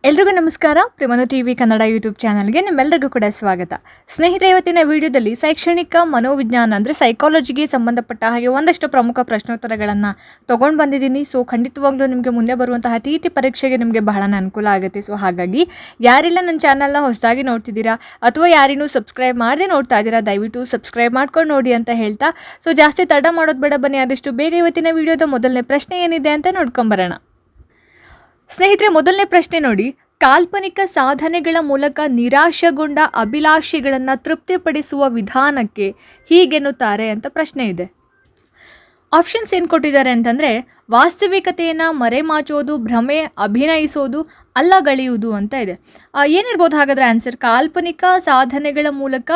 ಎಲ್ರಿಗೂ ನಮಸ್ಕಾರ. ಪ್ರೇಮನ TV Kannada YouTube ಚಾನಲ್ಗೆ ನಿಮ್ಮೆಲ್ಲರಿಗೂ ಕೂಡ ಸ್ವಾಗತ. ಸ್ನೇಹಿತರೆ, ಇವತ್ತಿನ ವಿಡಿಯೋದಲ್ಲಿ ಶೈಕ್ಷಣಿಕ ಮನೋವಿಜ್ಞಾನ ಅಂದರೆ ಸೈಕಾಲಜಿಗೆ ಸಂಬಂಧಪಟ್ಟ ಹಾಗೆ ಒಂದಷ್ಟು ಪ್ರಮುಖ ಪ್ರಶ್ನೋತ್ತರಗಳನ್ನು ತೊಗೊಂಡು ಬಂದಿದ್ದೀನಿ. ಸೊ ಖಂಡಿತವಾಗ್ಲೂ ನಿಮಗೆ ಮುಂದೆ ಬರುವಂತಹ ಟಿ ಪರೀಕ್ಷೆಗೆ ನಿಮಗೆ ಬಹಳನೇ ಅನುಕೂಲ ಆಗುತ್ತೆ. ಸೊ ಹಾಗಾಗಿ ಯಾರೆಲ್ಲ ನನ್ನ ಚಾನಲ್ನ ಹೊಸದಾಗಿ ನೋಡ್ತಿದ್ದೀರಾ ಅಥವಾ ಯಾರಿನ್ನೂ ಸಬ್ಸ್ಕ್ರೈಬ್ ಮಾಡದೆ ನೋಡ್ತಾ ಇದ್ದೀರಾ, ದಯವಿಟ್ಟು ಸಬ್ಸ್ಕ್ರೈಬ್ ಮಾಡ್ಕೊಂಡು ನೋಡಿ ಅಂತ ಹೇಳ್ತಾ, ಸೊ ಜಾಸ್ತಿ ತಡ ಮಾಡೋದು ಬೇಡ, ಬನ್ನಿ ಆದಷ್ಟು ಬೇಗ ಇವತ್ತಿನ ವಿಡಿಯೋದ ಮೊದಲನೇ ಪ್ರಶ್ನೆ ಏನಿದೆ ಅಂತ ನೋಡ್ಕೊಂಬರೋಣ. ಸ್ನೇಹಿತರೆ, ಮೊದಲನೇ ಪ್ರಶ್ನೆ ನೋಡಿ, ಕಾಲ್ಪನಿಕ ಸಾಧನೆಗಳ ಮೂಲಕ ನಿರಾಶೆಗೊಂಡ ಅಭಿಲಾಷೆಗಳನ್ನು ತೃಪ್ತಿಪಡಿಸುವ ವಿಧಾನಕ್ಕೆ ಹೀಗೆನ್ನುತ್ತಾರೆ ಅಂತ ಪ್ರಶ್ನೆ ಇದೆ. ಆಪ್ಷನ್ಸ್ ಏನು ಕೊಟ್ಟಿದ್ದಾರೆ ಅಂತಂದರೆ, ವಾಸ್ತವಿಕತೆಯನ್ನು ಮರೆಮಾಚೋದು, ಭ್ರಮೆ, ಅಭಿನಯಿಸೋದು, ಅಲ್ಲಗಳೆಯುವುದು ಅಂತ ಇದೆ. ಏನಿರ್ಬೋದು ಹಾಗಾದರೆ ಆನ್ಸರ್? ಕಾಲ್ಪನಿಕ ಸಾಧನೆಗಳ ಮೂಲಕ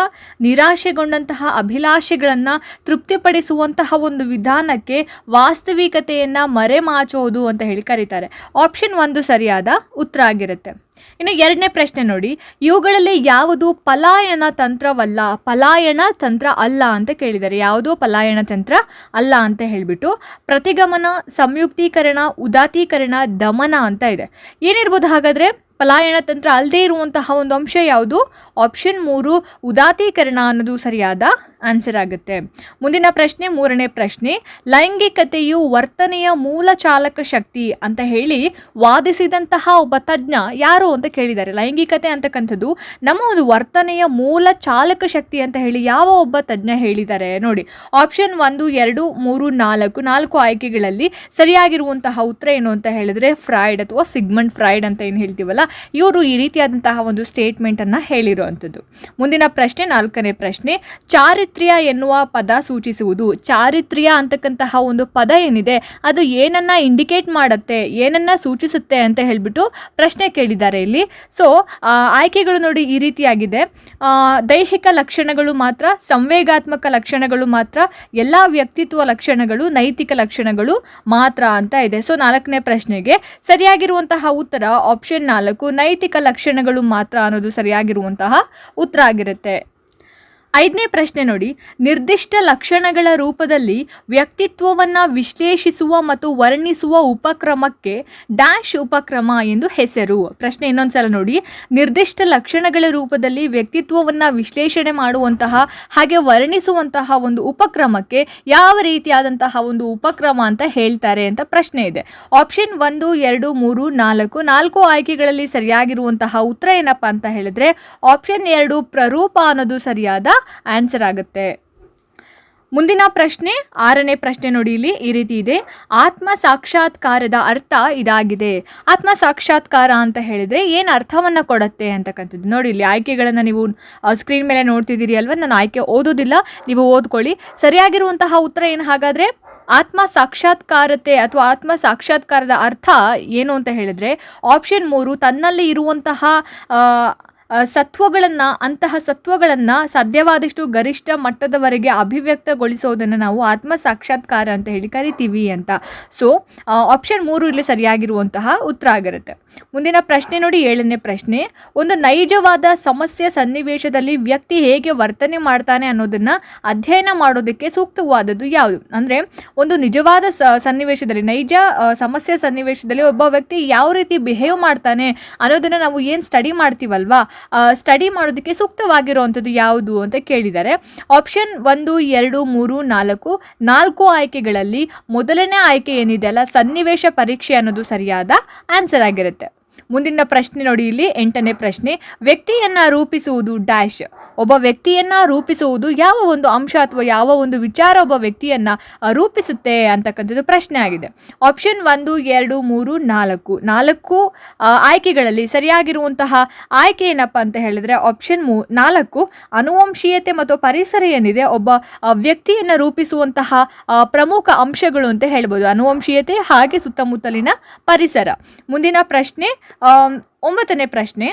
ನಿರಾಶೆಗೊಂಡಂತಹ ಅಭಿಲಾಷೆಗಳನ್ನು ತೃಪ್ತಿಪಡಿಸುವಂತಹ ಒಂದು ವಿಧಾನಕ್ಕೆ ವಾಸ್ತವಿಕತೆಯನ್ನು ಮರೆಮಾಚೋದು ಅಂತ ಹೇಳಿ ಕರೀತಾರೆ. ಆಪ್ಷನ್ 1 ಸರಿಯಾದ ಉತ್ತರ ಆಗಿರುತ್ತೆ. ಇನ್ನು ಎರಡನೇ ಪ್ರಶ್ನೆ ನೋಡಿ, ಇವುಗಳಲ್ಲಿ ಯಾವುದು ಪಲಾಯನ ತಂತ್ರವಲ್ಲ, ಪಲಾಯನ ತಂತ್ರ ಅಲ್ಲ ಅಂತ ಕೇಳಿದ್ದಾರೆ. ಯಾವುದೋ ಪಲಾಯನ ತಂತ್ರ ಅಲ್ಲ ಅಂತ ಹೇಳಿಬಿಟ್ಟು ಪ್ರತಿಗಮನ, ಸಂಯುಕ್ತೀಕರಣ, ಉದಾತ್ತೀಕರಣ, ದಮನ ಅಂತ ಇದೆ. ಏನಿರ್ಬೋದು ಹಾಗಾದರೆ? ಪಲಾಯನ ತಂತ್ರ ಅಲ್ಲದೇ ಇರುವಂತಹ ಒಂದು ಅಂಶ ಯಾವುದು? ಆಪ್ಷನ್ 3 ಉದಾತ್ತೀಕರಣ ಅನ್ನೋದು ಸರಿಯಾದ ಆನ್ಸರ್ ಆಗುತ್ತೆ. ಮುಂದಿನ ಪ್ರಶ್ನೆ, ಮೂರನೇ ಪ್ರಶ್ನೆ, ಲೈಂಗಿಕತೆಯು ವರ್ತನೆಯ ಮೂಲ ಚಾಲಕ ಶಕ್ತಿ ಅಂತ ಹೇಳಿ ವಾದಿಸಿದಂತಹ ಒಬ್ಬ ತಜ್ಞ ಯಾರು ಅಂತ ಕೇಳಿದ್ದಾರೆ. ಲೈಂಗಿಕತೆ ಅಂತಕ್ಕಂಥದ್ದು ನಮ್ಮ ಒಂದು ವರ್ತನೆಯ ಮೂಲ ಚಾಲಕ ಶಕ್ತಿ ಅಂತ ಹೇಳಿ ಯಾವ ಒಬ್ಬ ತಜ್ಞ ಹೇಳಿದ್ದಾರೆ ನೋಡಿ. ಆಪ್ಷನ್ 1, 2, 3, 4 ಆಯ್ಕೆಗಳಲ್ಲಿ ಸರಿಯಾಗಿರುವಂತಹ ಉತ್ತರ ಏನು ಅಂತ ಹೇಳಿದ್ರೆ ಫ್ರಾಯ್ಡ್ ಅಥವಾ ಸಿಗ್ಮಂಡ್ ಫ್ರಾಯ್ಡ್ ಅಂತ ಏನು ಹೇಳ್ತೀವಲ್ಲ, ಇವರು ಈ ರೀತಿಯಾದಂತಹ ಒಂದು ಸ್ಟೇಟ್ಮೆಂಟನ್ನು ಹೇಳಿರುವಂಥದ್ದು. ಮುಂದಿನ ಪ್ರಶ್ನೆ, ನಾಲ್ಕನೇ ಪ್ರಶ್ನೆ, ಚಾರಿತ್ರ್ಯ ಎನ್ನುವ ಪದ ಸೂಚಿಸುವುದು. ಚಾರಿತ್ರ್ಯ ಅಂತಕ್ಕಂತಹ ಒಂದು ಪದ ಏನಿದೆ ಅದು ಏನನ್ನ ಇಂಡಿಕೇಟ್ ಮಾಡುತ್ತೆ, ಏನನ್ನ ಸೂಚಿಸುತ್ತೆ ಅಂತ ಹೇಳಿಬಿಟ್ಟು ಪ್ರಶ್ನೆ ಕೇಳಿದ್ದಾರೆ ಇಲ್ಲಿ. ಸೊ ಆಯ್ಕೆಗಳು ನೋಡಿ ಈ ರೀತಿಯಾಗಿದೆ. ದೈಹಿಕ ಲಕ್ಷಣಗಳು ಮಾತ್ರ, ಸಂವೇಗಾತ್ಮಕ ಲಕ್ಷಣಗಳು ಮಾತ್ರ, ಎಲ್ಲ ವ್ಯಕ್ತಿತ್ವ ಲಕ್ಷಣಗಳು, ನೈತಿಕ ಲಕ್ಷಣಗಳು ಮಾತ್ರ ಅಂತ ಇದೆ. ಸೊ ನಾಲ್ಕನೇ ಪ್ರಶ್ನೆಗೆ ಸರಿಯಾಗಿರುವಂತಹ ಉತ್ತರ ಆಪ್ಷನ್ 4 ನೈತಿಕ ಲಕ್ಷಣಗಳು ಮಾತ್ರ ಅನ್ನೋದು ಸರಿಯಾಗಿರುವಂತಹ ಉತ್ತರ ಆಗಿರುತ್ತೆ. ಐದನೇ ಪ್ರಶ್ನೆ ನೋಡಿ, ನಿರ್ದಿಷ್ಟ ಲಕ್ಷಣಗಳ ರೂಪದಲ್ಲಿ ವ್ಯಕ್ತಿತ್ವವನ್ನು ವಿಶ್ಲೇಷಿಸುವ ಮತ್ತು ವರ್ಣಿಸುವ ಉಪಕ್ರಮಕ್ಕೆ ಡ್ಯಾಶ್ ಉಪಕ್ರಮ ಎಂದು ಹೆಸರು. ಪ್ರಶ್ನೆ ಇನ್ನೊಂದ್ಸಲ ನೋಡಿ, ನಿರ್ದಿಷ್ಟ ಲಕ್ಷಣಗಳ ರೂಪದಲ್ಲಿ ವ್ಯಕ್ತಿತ್ವವನ್ನು ವಿಶ್ಲೇಷಣೆ ಮಾಡುವಂತಹ ಹಾಗೆ ವರ್ಣಿಸುವಂತಹ ಒಂದು ಉಪಕ್ರಮಕ್ಕೆ ಯಾವ ರೀತಿಯಾದಂತಹ ಒಂದು ಉಪಕ್ರಮ ಅಂತ ಹೇಳ್ತಾರೆ ಅಂತ ಪ್ರಶ್ನೆ ಇದೆ. ಆಪ್ಷನ್ 1, 2, 3, 4 ಆಯ್ಕೆಗಳಲ್ಲಿ ಸರಿಯಾಗಿರುವಂತಹ ಉತ್ತರ ಏನಪ್ಪ ಅಂತ ಹೇಳಿದ್ರೆ ಆಪ್ಷನ್ 2 ಪ್ರರೂಪ ಅನ್ನೋದು ಸರಿಯಾದ ಆನ್ಸರ್ ಆಗುತ್ತೆ. ಮುಂದಿನ ಪ್ರಶ್ನೆ, ಆರನೇ ಪ್ರಶ್ನೆ ನೋಡಿ, ಇಲ್ಲಿ ಈ ರೀತಿ ಇದೆ. ಆತ್ಮ ಸಾಕ್ಷಾತ್ಕಾರದ ಅರ್ಥ ಇದಾಗಿದೆ. ಆತ್ಮ ಸಾಕ್ಷಾತ್ಕಾರ ಅಂತ ಹೇಳಿದ್ರೆ ಏನು ಅರ್ಥವನ್ನು ಕೊಡುತ್ತೆ ಅಂತಕ್ಕಂಥದ್ದು ನೋಡಿ. ಇಲ್ಲಿ ಆಯ್ಕೆಗಳನ್ನು ನೀವು ಸ್ಕ್ರೀನ್ ಮೇಲೆ ನೋಡ್ತಿದ್ದೀರಿ ಅಲ್ವಾ, ನಾನು ಆಯ್ಕೆ ಓದೋದಿಲ್ಲ, ನೀವು ಓದ್ಕೊಳ್ಳಿ. ಸರಿಯಾಗಿರುವಂತಹ ಉತ್ತರ ಏನು ಹಾಗಾದರೆ? ಆತ್ಮ ಸಾಕ್ಷಾತ್ಕಾರತೆ ಅಥವಾ ಆತ್ಮ ಸಾಕ್ಷಾತ್ಕಾರದ ಅರ್ಥ ಏನು ಅಂತ ಹೇಳಿದ್ರೆ ಆಪ್ಷನ್ 3 ತನ್ನಲ್ಲಿ ಇರುವಂತಹ ಅಂತಹ ಸತ್ವಗಳನ್ನು ಸಾಧ್ಯವಾದಷ್ಟು ಗರಿಷ್ಠ ಮಟ್ಟದವರೆಗೆ ಅಭಿವ್ಯಕ್ತಗೊಳಿಸೋದನ್ನು ನಾವು ಆತ್ಮ ಸಾಕ್ಷಾತ್ಕಾರ ಅಂತ ಹೇಳಿ ಕರಿತೀವಿ ಅಂತ. ಸೊ ಆಪ್ಷನ್ 3 ಇಲ್ಲಿ ಸರಿಯಾಗಿರುವಂತಹ ಉತ್ತರ ಆಗಿರುತ್ತೆ. ಮುಂದಿನ ಪ್ರಶ್ನೆ ನೋಡಿ, ಏಳನೇ ಪ್ರಶ್ನೆ, ಒಂದು ನೈಜವಾದ ಸಮಸ್ಯೆ ಸನ್ನಿವೇಶದಲ್ಲಿ ವ್ಯಕ್ತಿ ಹೇಗೆ ವರ್ತನೆ ಮಾಡ್ತಾನೆ ಅನ್ನೋದನ್ನು ಅಧ್ಯಯನ ಮಾಡೋದಕ್ಕೆ ಸೂಕ್ತವಾದದ್ದು ಯಾವುದು? ಅಂದರೆ ಒಂದು ನಿಜವಾದ ಸನ್ನಿವೇಶದಲ್ಲಿ, ನೈಜ ಸಮಸ್ಯೆ ಸನ್ನಿವೇಶದಲ್ಲಿ ಒಬ್ಬ ವ್ಯಕ್ತಿ ಯಾವ ರೀತಿ ಬಿಹೇವ್ ಮಾಡ್ತಾನೆ ಅನ್ನೋದನ್ನು ನಾವು ಏನು ಸ್ಟಡಿ ಮಾಡ್ತೀವಲ್ವಾ, ಸ್ಟಡಿ ಮಾಡೋದಕ್ಕೆ ಸೂಕ್ತವಾಗಿರುವಂಥದ್ದು ಯಾವುದು ಅಂತ ಕೇಳಿದ್ದಾರೆ. ಆಪ್ಷನ್ 1, 2, 3, 4 ಆಯ್ಕೆಗಳಲ್ಲಿ ಮೊದಲನೇ ಆಯ್ಕೆ ಏನಿದೆ ಅಲ್ಲ, ಸನ್ನಿವೇಶ ಪರೀಕ್ಷೆ ಅನ್ನೋದು ಸರಿಯಾದ ಆನ್ಸರ್ ಆಗಿರುತ್ತೆ. ಮುಂದಿನ ಪ್ರಶ್ನೆ ನೋಡಿ, ಇಲ್ಲಿ ಎಂಟನೇ ಪ್ರಶ್ನೆ, ವ್ಯಕ್ತಿಯನ್ನು ರೂಪಿಸುವುದು ಡ್ಯಾಶ್. ಒಬ್ಬ ವ್ಯಕ್ತಿಯನ್ನು ರೂಪಿಸುವುದು ಯಾವ ಒಂದು ಅಂಶ ಅಥವಾ ಯಾವ ಒಂದು ವಿಚಾರ ಒಬ್ಬ ವ್ಯಕ್ತಿಯನ್ನು ರೂಪಿಸುತ್ತೆ ಅಂತಕ್ಕಂಥದ್ದು ಪ್ರಶ್ನೆ ಆಗಿದೆ. ಆಪ್ಷನ್ 1, 2, 3, 4 ಆಯ್ಕೆಗಳಲ್ಲಿ ಸರಿಯಾಗಿರುವಂತಹ ಆಯ್ಕೆ ಏನಪ್ಪ ಅಂತ ಹೇಳಿದ್ರೆ ಆಪ್ಷನ್ 4 ಅನುವಂಶೀಯತೆ ಮತ್ತು ಪರಿಸರ ಏನಿದೆ ಒಬ್ಬ ವ್ಯಕ್ತಿಯನ್ನು ರೂಪಿಸುವಂತಹ ಪ್ರಮುಖ ಅಂಶಗಳು ಅಂತ ಹೇಳ್ಬೋದು. ಅನುವಂಶೀಯತೆ ಹಾಗೆ ಸುತ್ತಮುತ್ತಲಿನ ಪರಿಸರ. ಮುಂದಿನ ಪ್ರಶ್ನೆ, 9ನೇ ಪ್ರಶ್ನೆ,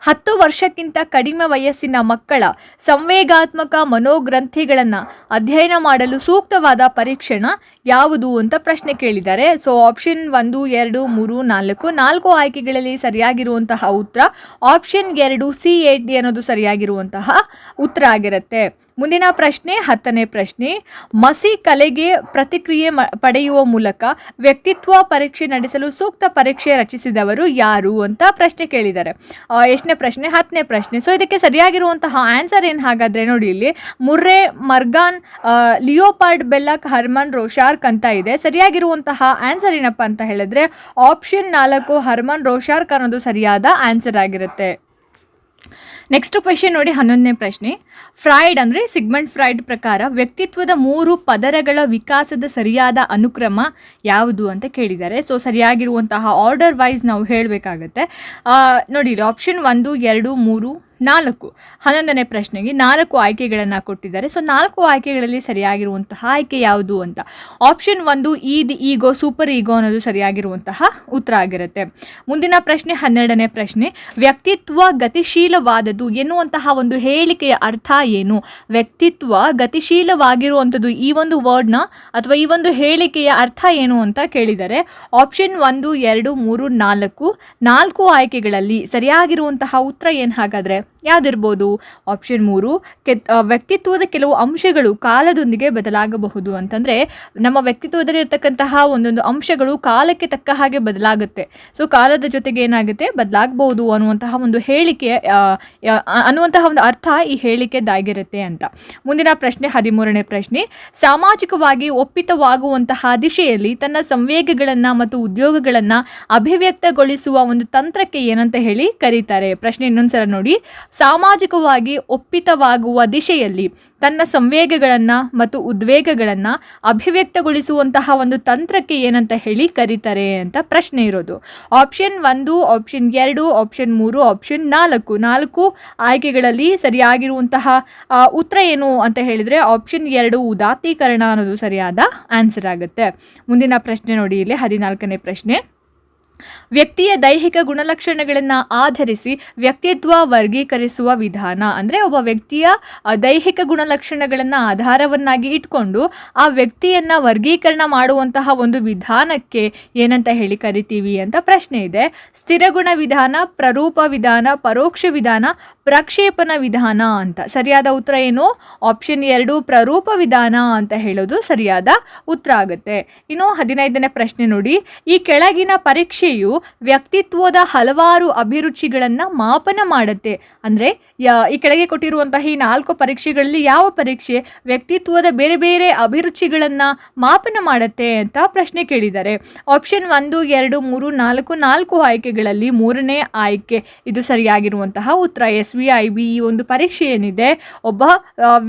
10 ವರ್ಷಕ್ಕಿಂತ ಕಡಿಮೆ ವಯಸ್ಸಿನ ಮಕ್ಕಳ ಸಂವೇಗಾತ್ಮಕ ಮನೋಗ್ರಂಥಿಗಳನ್ನು ಅಧ್ಯಯನ ಮಾಡಲು ಸೂಕ್ತವಾದ ಪರೀಕ್ಷಣ ಯಾವುದು ಅಂತ ಪ್ರಶ್ನೆ ಕೇಳಿದ್ದಾರೆ. ಸೊ ಆಪ್ಷನ್ 1, 2, 3, 4 ಆಯ್ಕೆಗಳಲ್ಲಿ ಸರಿಯಾಗಿರುವಂತಹ ಉತ್ತರ ಆಪ್ಷನ್ 2 C80 ಅನ್ನೋದು ಸರಿಯಾಗಿರುವಂತಹ ಉತ್ತರ ಆಗಿರುತ್ತೆ. ಮುಂದಿನ ಪ್ರಶ್ನೆ 10ನೇ ಪ್ರಶ್ನೆ, ಮಸಿ ಕಲೆಗೆ ಪ್ರತಿಕ್ರಿಯೆ ಪಡೆಯುವ ಮೂಲಕ ವ್ಯಕ್ತಿತ್ವ ಪರೀಕ್ಷೆ ನಡೆಸಲು ಸೂಕ್ತ ಪರೀಕ್ಷೆ ರಚಿಸಿದವರು ಯಾರು ಅಂತ ಪ್ರಶ್ನೆ ಕೇಳಿದ್ದಾರೆ. ಎಷ್ಟನೇ ಪ್ರಶ್ನೆ? 10ನೇ ಪ್ರಶ್ನೆ. ಸೊ ಇದಕ್ಕೆ ಸರಿಯಾಗಿರುವಂತಹ ಆನ್ಸರ್ ಏನು ಹಾಗಾದರೆ ನೋಡಿ, ಇಲ್ಲಿ ಮುರ್ರೆ, ಮರ್ಗಾನ್, ಲಿಯೋಪಾರ್ಡ್, ಬೆಲ್ಲಕ್, ಹರ್ಮನ್ ರೋಷಾರ್ಕ್ ಅಂತ ಇದೆ. ಸರಿಯಾಗಿರುವಂತಹ ಆನ್ಸರ್ ಏನಪ್ಪ ಅಂತ ಹೇಳಿದ್ರೆ ಆಪ್ಷನ್ 4 ಹರ್ಮನ್ ರೋಷಾರ್ಕ್ ಅನ್ನೋದು ಸರಿಯಾದ ಆನ್ಸರ್ ಆಗಿರುತ್ತೆ. ನೆಕ್ಸ್ಟ್ ಕ್ವೆಶ್ಚನ್ ನೋಡಿ, 11ನೇ ಪ್ರಶ್ನೆ. ಫ್ರಾಯ್ಡ್ ಅಂದರೆ ಸಿಗ್ಮಂಡ್ ಫ್ರಾಯ್ಡ್ ಪ್ರಕಾರ ವ್ಯಕ್ತಿತ್ವದ 3 ಪದರಗಳ ವಿಕಾಸದ ಸರಿಯಾದ ಅನುಕ್ರಮ ಯಾವುದು ಅಂತ ಕೇಳಿದ್ದಾರೆ. ಸೊ ಸರಿಯಾಗಿರುವಂತಹ ಆರ್ಡರ್ ವೈಸ್ ನಾವು ಹೇಳಬೇಕಾಗತ್ತೆ. ನೋಡಿ, ಆಪ್ಷನ್ 1, 2, 3, 4. 11ನೇ ಪ್ರಶ್ನೆಗೆ 4 ಆಯ್ಕೆಗಳನ್ನು ಕೊಟ್ಟಿದ್ದಾರೆ. ಸೊ 4 ಆಯ್ಕೆಗಳಲ್ಲಿ ಸರಿಯಾಗಿರುವಂತಹ ಆಯ್ಕೆ ಯಾವುದು ಅಂತ ಆಪ್ಷನ್ 1 ಈಗೋ, ಸೂಪರ್ ಈಗೋ ಅನ್ನೋದು ಸರಿಯಾಗಿರುವಂತಹ ಉತ್ತರ ಆಗಿರುತ್ತೆ. ಮುಂದಿನ ಪ್ರಶ್ನೆ 12ನೇ ಪ್ರಶ್ನೆ, ವ್ಯಕ್ತಿತ್ವ ಗತಿಶೀಲವಾದದ್ದು ಎನ್ನುವಂತಹ ಒಂದು ಹೇಳಿಕೆಯ ಅರ್ಥ ಏನು? ವ್ಯಕ್ತಿತ್ವ ಗತಿಶೀಲವಾಗಿರುವಂಥದ್ದು ಈ ಒಂದು ವರ್ಡ್ನ ಅಥವಾ ಈ ಒಂದು ಹೇಳಿಕೆಯ ಅರ್ಥ ಏನು ಅಂತ ಕೇಳಿದ್ದಾರೆ. ಆಪ್ಷನ್ 1, 2, 3, 4. 4 ಆಯ್ಕೆಗಳಲ್ಲಿ ಸರಿಯಾಗಿರುವಂತಹ ಉತ್ತರ ಏನು ಹಾಗಾದರೆ ಯಾವುದಿರ್ಬೋದು? ಆಪ್ಷನ್ 3, ವ್ಯಕ್ತಿತ್ವದ ಕೆಲವು ಅಂಶಗಳು ಕಾಲದೊಂದಿಗೆ ಬದಲಾಗಬಹುದು ಅಂತಂದರೆ ನಮ್ಮ ವ್ಯಕ್ತಿತ್ವದಲ್ಲಿ ಇರ್ತಕ್ಕಂತಹ ಒಂದೊಂದು ಅಂಶಗಳು ಕಾಲಕ್ಕೆ ತಕ್ಕ ಹಾಗೆ ಬದಲಾಗುತ್ತೆ. ಸೊ ಕಾಲದ ಜೊತೆಗೆ ಏನಾಗುತ್ತೆ, ಬದಲಾಗಬಹುದು ಅನ್ನುವಂತಹ ಒಂದು ಹೇಳಿಕೆ ಅನ್ನುವಂತಹ ಒಂದು ಅರ್ಥ ಈ ಹೇಳಿಕೆದಾಗಿರುತ್ತೆ ಅಂತ. ಮುಂದಿನ ಪ್ರಶ್ನೆ 13ನೇ ಪ್ರಶ್ನೆ, ಸಾಮಾಜಿಕವಾಗಿ ಒಪ್ಪಿತವಾಗುವಂತಹ ದಿಶೆಯಲ್ಲಿ ತನ್ನ ಸಂವೇಗಗಳನ್ನು ಮತ್ತು ಉದ್ಯೋಗಗಳನ್ನು ಅಭಿವ್ಯಕ್ತಗೊಳಿಸುವ ಒಂದು ತಂತ್ರಕ್ಕೆ ಏನಂತ ಹೇಳಿ ಕರೀತಾರೆ? ಪ್ರಶ್ನೆ ಇನ್ನೊಂದ್ಸಲ ನೋಡಿ, ಸಾಮಾಜಿಕವಾಗಿ ಒಪ್ಪಿತವಾಗುವ ದಿಶೆಯಲ್ಲಿ ತನ್ನ ಸಂವೇಗಗಳನ್ನು ಮತ್ತು ಉದ್ವೇಗಗಳನ್ನು ಅಭಿವ್ಯಕ್ತಗೊಳಿಸುವಂತಹ ಒಂದು ತಂತ್ರಕ್ಕೆ ಏನಂತ ಹೇಳಿ ಕರೀತಾರೆ ಅಂತ ಪ್ರಶ್ನೆ ಇರೋದು. Option 1, option 2, option 3, option 4. 4 ಆಯ್ಕೆಗಳಲ್ಲಿ ಸರಿಯಾಗಿರುವಂತಹ ಉತ್ತರ ಏನು ಅಂತ ಹೇಳಿದರೆ ಆಪ್ಷನ್ 2 ಉದಾತ್ತೀಕರಣ ಅನ್ನೋದು ಸರಿಯಾದ ಆನ್ಸರ್ ಆಗುತ್ತೆ. ಮುಂದಿನ ಪ್ರಶ್ನೆ ನೋಡಿ, ಇಲ್ಲಿ 14ನೇ ಪ್ರಶ್ನೆ, ವ್ಯಕ್ತಿಯ ದೈಹಿಕ ಗುಣಲಕ್ಷಣಗಳನ್ನು ಆಧರಿಸಿ ವ್ಯಕ್ತಿತ್ವ ವರ್ಗೀಕರಿಸುವ ವಿಧಾನ. ಅಂದರೆ ಒಬ್ಬ ವ್ಯಕ್ತಿಯ ದೈಹಿಕ ಗುಣಲಕ್ಷಣಗಳನ್ನು ಆಧಾರವನ್ನಾಗಿ ಇಟ್ಕೊಂಡು ಆ ವ್ಯಕ್ತಿಯನ್ನು ವರ್ಗೀಕರಣ ಮಾಡುವಂತಹ ಒಂದು ವಿಧಾನಕ್ಕೆ ಏನಂತ ಹೇಳಿ ಕರಿತೀವಿ ಅಂತ ಪ್ರಶ್ನೆ ಇದೆ. ಸ್ಥಿರಗುಣ ವಿಧಾನ, ಪ್ರರೂಪ ವಿಧಾನ, ಪರೋಕ್ಷ ವಿಧಾನ, ಪ್ರಕ್ಷೇಪಣ ವಿಧಾನ ಅಂತ. ಸರಿಯಾದ ಉತ್ತರ ಏನು? ಆಪ್ಷನ್ 2 ಪ್ರರೂಪ ವಿಧಾನ ಅಂತ ಹೇಳೋದು ಸರಿಯಾದ ಉತ್ತರ ಆಗುತ್ತೆ. ಇನ್ನು 15ನೇ ಪ್ರಶ್ನೆ ನೋಡಿ, ಈ ಕೆಳಗಿನ ಪರೀಕ್ಷೆಯು ವ್ಯಕ್ತಿತ್ವದ ಹಲವಾರು ಅಭಿರುಚಿಗಳನ್ನು ಮಾಪನ ಮಾಡುತ್ತೆ. ಅಂದರೆ ಈ ಕೆಳಗೆ ಕೊಟ್ಟಿರುವಂತಹ ಈ 4 ಪರೀಕ್ಷೆಗಳಲ್ಲಿ ಯಾವ ಪರೀಕ್ಷೆ ವ್ಯಕ್ತಿತ್ವದ ಬೇರೆ ಬೇರೆ ಅಭಿರುಚಿಗಳನ್ನು ಮಾಪನ ಮಾಡುತ್ತೆ ಅಂತ ಪ್ರಶ್ನೆ ಕೇಳಿದ್ದಾರೆ. ಆಪ್ಷನ್ 1, 2, 3, 4. 4 ಆಯ್ಕೆಗಳಲ್ಲಿ 3ನೇ ಆಯ್ಕೆ ಇದು ಸರಿಯಾಗಿರುವಂತಹ ಉತ್ತರ. SVIB ಈ ಒಂದು ಪರೀಕ್ಷೆ ಏನಿದೆ ಒಬ್ಬ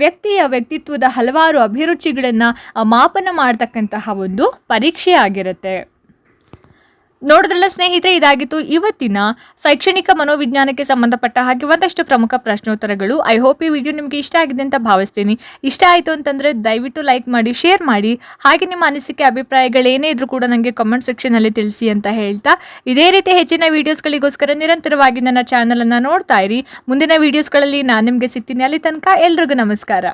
ವ್ಯಕ್ತಿಯ ವ್ಯಕ್ತಿತ್ವದ ಹಲವಾರು ಅಭಿರುಚಿಗಳನ್ನು ಮಾಪನ ಮಾಡ್ತಕ್ಕಂತಹ ಒಂದು ಪರೀಕ್ಷೆ ಆಗಿರುತ್ತೆ. ನೋಡಿದ್ರಲ್ಲ ಸ್ನೇಹಿತರೆ, ಇದಾಗಿತ್ತು ಇವತ್ತಿನ ಶೈಕ್ಷಣಿಕ ಮನೋವಿಜ್ಞಾನಕ್ಕೆ ಸಂಬಂಧಪಟ್ಟ ಹಾಗೆ ಒಂದಷ್ಟು ಪ್ರಮುಖ ಪ್ರಶ್ನೋತ್ತರಗಳು. ಐ ಹೋಪ್ ಈ ವಿಡಿಯೋ ನಿಮಗೆ ಇಷ್ಟ ಆಗಿದೆ ಅಂತ ಭಾವಿಸ್ತೀನಿ. ಇಷ್ಟ ಆಯಿತು ಅಂತಂದರೆ ದಯವಿಟ್ಟು ಲೈಕ್ ಮಾಡಿ, ಶೇರ್ ಮಾಡಿ, ಹಾಗೆ ನಿಮ್ಮ ಅನಿಸಿಕೆ ಅಭಿಪ್ರಾಯಗಳೇನೇ ಇದ್ರೂ ಕೂಡ ನನಗೆ ಕಮೆಂಟ್ ಸೆಕ್ಷನಲ್ಲಿ ತಿಳಿಸಿ ಅಂತ ಹೇಳ್ತಾ, ಇದೇ ರೀತಿ ಹೆಚ್ಚಿನ ವೀಡಿಯೋಸ್ಗಳಿಗೋಸ್ಕರ ನಿರಂತರವಾಗಿ ನನ್ನ ಚಾನಲನ್ನು ನೋಡ್ತಾ ಇರಿ. ಮುಂದಿನ ವೀಡಿಯೋಸ್ಗಳಲ್ಲಿ ನಾನು ನಿಮಗೆ ಸಿಗ್ತೀನಿ. ಅಲ್ಲಿ ತನಕ ಎಲ್ರಿಗೂ ನಮಸ್ಕಾರ.